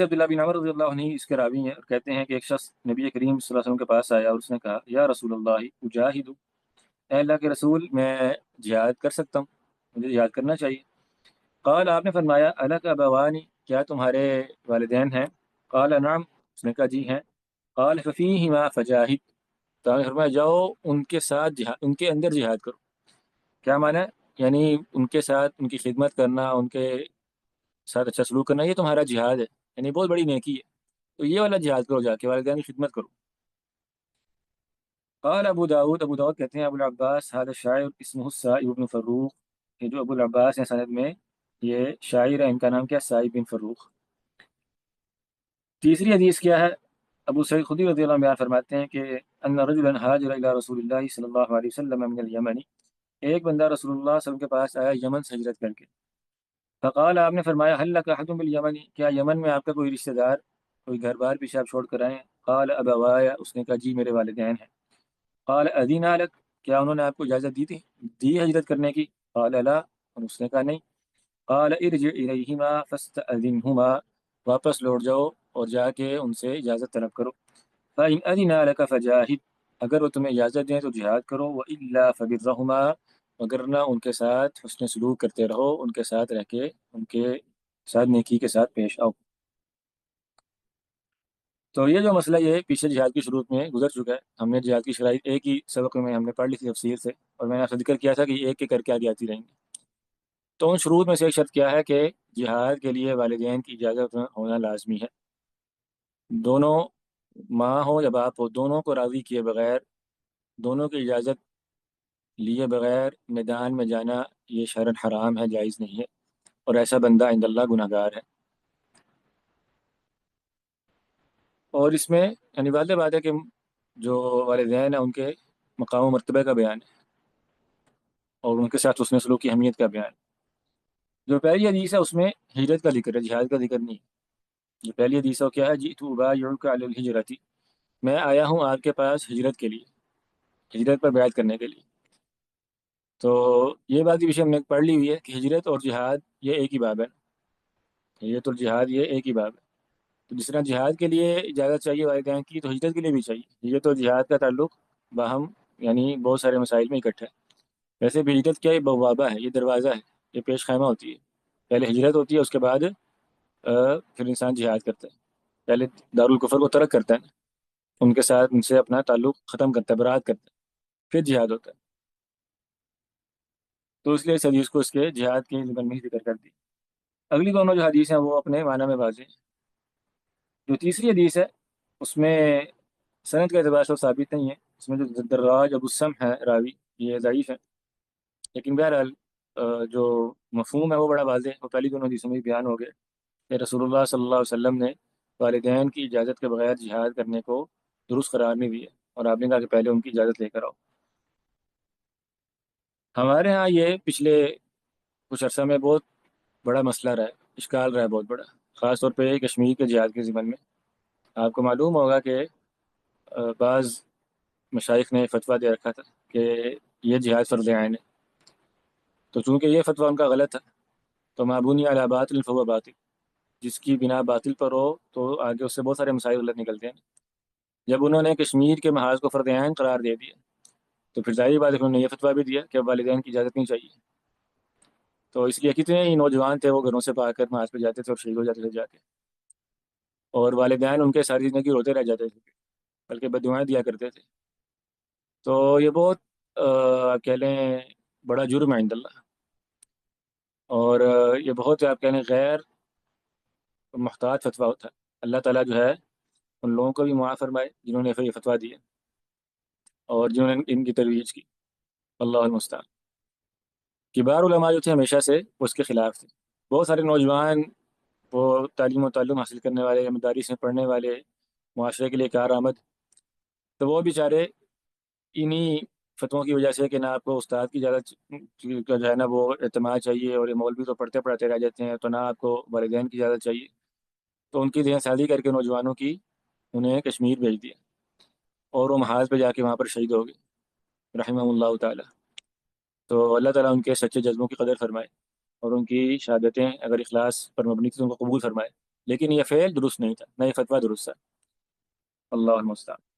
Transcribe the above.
عبداللہ بن عمر رضی اللہ عنہ اس کے راوی ہیں اور کہتے ہیں کہ ایک شخص نبی کریم صلی اللہ علیہ وسلم کے پاس آیا اور اس نے کہا یا رسول اللہ اجاہد، اے اللہ کے رسول میں جہاد کر سکتا ہوں، مجھے جہاد کرنا چاہیے۔ قال، آپ نے فرمایا الک ابوانی، کیا تمہارے والدین ہیں؟ قال نعم، اس نے کہا جی ہیں۔ قال ففیہما فجاہد، تو آپ نے فرمایا جاؤ ان کے ساتھ جہاد، ان کے اندر جہاد کرو۔ کیا معنی ہے؟ یعنی ان کے ساتھ ان کی خدمت کرنا، ان کے ساتھ اچھا سلوک کرنا، یہ تمہارا جہاد ہے، یعنی بہت بڑی نیکی ہے، تو یہ والا جہاد کرو، جا کے والدین کی خدمت کرو۔ قال ابو داود کہتے ہیں ابو العباس هذا الشاعر اسمه السائب بن فروخ، یہ جو ابو العباس ہیں سند میں یہ شاعر ہے، ان کا نام کیا؟ سائب بن فروخ۔ تیسری حدیث کیا ہے؟ ابو سعید خدری رضی اللہ عنہ بیان فرماتے ہیں کہ ان رجلا هاجر الى رسول اللہ صلی اللہ علیہ وسلم من الیمن، ایک بندہ رسول اللہ صلی اللہ علیہ وسلم کے پاس آیا یمن سے ہجرت کر کے۔ فقال، آپ نے فرمایا هل لك احد بالیمن، کیا یمن میں آپ کا کوئی رشتہ دار، کوئی گھر بار پیچھے آپ چھوڑ کر آئے ہیں؟ قال ابوایا، اس نے کہا جی میرے والدین ہیں۔ قال اذینا لک، کیا انہوں نے آپ کو اجازت دی تھی، دی ہے ہجرت کرنے کی؟ قال لا، اور اس نے کہا نہیں۔ قال ارجع الیہما فاستأذنہما، واپس لوٹ جاؤ اور جا کے ان سے اجازت طلب کرو۔ فإن اذنا لک فجاہد، اگر وہ تمہیں اجازت دیں تو جہاد کرو، وإلا فبرہما، اگر نہ ان کے ساتھ حسن سلوک کرتے رہو، ان کے ساتھ رہ کے ان کے ساتھ نیکی کے ساتھ پیش آؤ۔ تو یہ جو مسئلہ یہ پیچھے جہاد کی شروع میں گزر چکا ہے، ہم نے جہاد کی شرائط ایک ہی سبق میں ہم نے پڑھ لی تھی تفصیل سے، اور میں نے آپ سے ذکر کیا تھا کہ ایک ایک کر کے آگے آتی رہیں گی۔ تو ان شروط میں سے ایک شرط کیا ہے کہ جہاد کے لیے والدین کی اجازت ہونا لازمی ہے۔ دونوں، ماں ہو یا باپ ہو، دونوں کو راضی کیے بغیر، دونوں کی اجازت لیے بغیر میدان میں جانا یہ شرعاً حرام ہے، جائز نہیں ہے، اور ایسا بندہ عند اللہ گناہ گار ہے۔ اور اس میں یعنی واضح بات ہے کہ جو والدین ہیں ان کے مقام و مرتبہ کا بیان ہے، اور ان کے ساتھ حسن سلوک کی اہمیت کا بیان ہے۔ جو پہلی حدیث ہے اس میں ہجرت کا ذکر ہے، جہاد کا ذکر نہیں ہے۔ جو پہلی حدیث ہے وہ کیا ہے؟ جئت ابایعک علی الہجرۃ، میں آیا ہوں آپ کے پاس ہجرت کے لیے، ہجرت پر بیعت کرنے کے لیے۔ تو یہ بات بھی پیچھے ہم نے پڑھ لی ہوئی ہے کہ ہجرت اور جہاد یہ ایک ہی باب ہے، ہجرت اور جہاد یہ ایک ہی باب ہے۔ تو جس طرح جہاد کے لیے اجازت چاہیے والدین کی، تو ہجرت کے لیے بھی چاہیے۔ ہجرت اور جہاد کا تعلق باہم یعنی بہت سارے مسائل میں اکٹھا ہے۔ ویسے بھی ہجرت کیا، یہ بوابہ ہے، یہ دروازہ ہے، یہ پیش خیمہ ہوتی ہے۔ پہلے ہجرت ہوتی ہے، اس کے بعد پھر انسان جہاد کرتا ہے۔ پہلے دارالکفر کو ترک کرتا ہے نا، ان کے ساتھ ان سے اپنا تعلق ختم کرتا ہے، برات کرتا ہے، پھر جہاد ہوتا ہے۔ تو اس لیے اس حدیث کو اس کے جہاد کے ضمن میں ہی ذکر کر دی۔ اگلی دونوں جو حدیث ہیں وہ اپنے معنی میں واضح ہیں۔ جو تیسری حدیث ہے اس میں سند کے اعتبار سے ثابت نہیں ہے، اس میں جو دراج ابو السمح ہے راوی، یہ ضعیف ہے، لیکن بہرحال جو مفہوم ہے وہ بڑا واضح ہے، وہ پہلی دونوں حدیثوں میں بھی بیان ہو گئے کہ رسول اللہ صلی اللہ علیہ وسلم نے والدین کی اجازت کے بغیر جہاد کرنے کو درست قرار نہیں دیا، اور آپ نے کہا کہ پہلے ان کی اجازت لے کر آؤ۔ ہمارے ہاں یہ پچھلے کچھ عرصہ میں بہت بڑا مسئلہ رہا ہے، اشکال رہا ہے بہت بڑا، خاص طور پہ کشمیر کے جہاد کے ضمن میں۔ آپ کو معلوم ہوگا کہ بعض مشائخ نے فتویٰ دے رکھا تھا کہ یہ جہاد فرض عین ہے، تو چونکہ یہ فتویٰ ان کا غلط ہے تو ما بنی علی باطل فہو باطل، جس کی بنا باطل پر ہو تو آگے اس سے بہت سارے مسائل غلط نکلتے ہیں۔ جب انہوں نے کشمیر کے محاذ کو فرض عین قرار دے دیا تو پھر ظاہر بات ہے کہ انہوں نے یہ فتویٰ بھی دیا کہ اب والدین کی اجازت نہیں چاہیے۔ تو اس لیے کتنے ہی نوجوان تھے وہ گھروں سے پا کر محاذ پہ جاتے تھے اور شہید ہو جاتے تھے جا کے، اور والدین ان کے ساری زندگی روتے رہ جاتے تھے، بلکہ بددعائیں دیا کرتے تھے۔ تو یہ بہت آپ کہہ لیں بڑا جرم ہے عند اللہ، اور یہ بہت آپ کہہ لیں غیر محتاط فتویٰ ہوتا ہے۔ اللہ تعالیٰ جو ہے ان لوگوں کو بھی معاف فرمائے جنہوں نے یہ فتویٰ دیے اور جنہوں نے ان کی ترویج کی، اللہ المستعان۔ کبار علماء جو تھے ہمیشہ سے وہ اس کے خلاف تھے۔ بہت سارے نوجوان وہ تعلیم و تعلم حاصل کرنے والے، مدارس میں پڑھنے والے، معاشرے کے لیے کارآمد، تو وہ بیچارے انہی فتووں کی وجہ سے کہ نہ آپ کو استاد کی اجازت کا جو ہے نا وہ اعتماد چاہیے، اور یہ مولوی تو پڑھتے پڑھاتے رہ جاتے ہیں، تو نہ آپ کو والدین کی اجازت چاہیے، تو ان کی ذہن سازی کر کے نوجوانوں کی انہیں کشمیر بھیج دیا، اور وہ محاذ پہ جا کے وہاں پر شہید ہو گئے رحمہ اللہ تعالیٰ۔ تو اللہ تعالیٰ ان کے سچے جذبوں کی قدر فرمائے، اور ان کی شہادتیں اگر اخلاص پر مبنی تھی تو ان کو قبول فرمائے۔ لیکن یہ فعل درست نہیں تھا، نہ یہ فتویٰ درست تھا۔ اللہ المستعان۔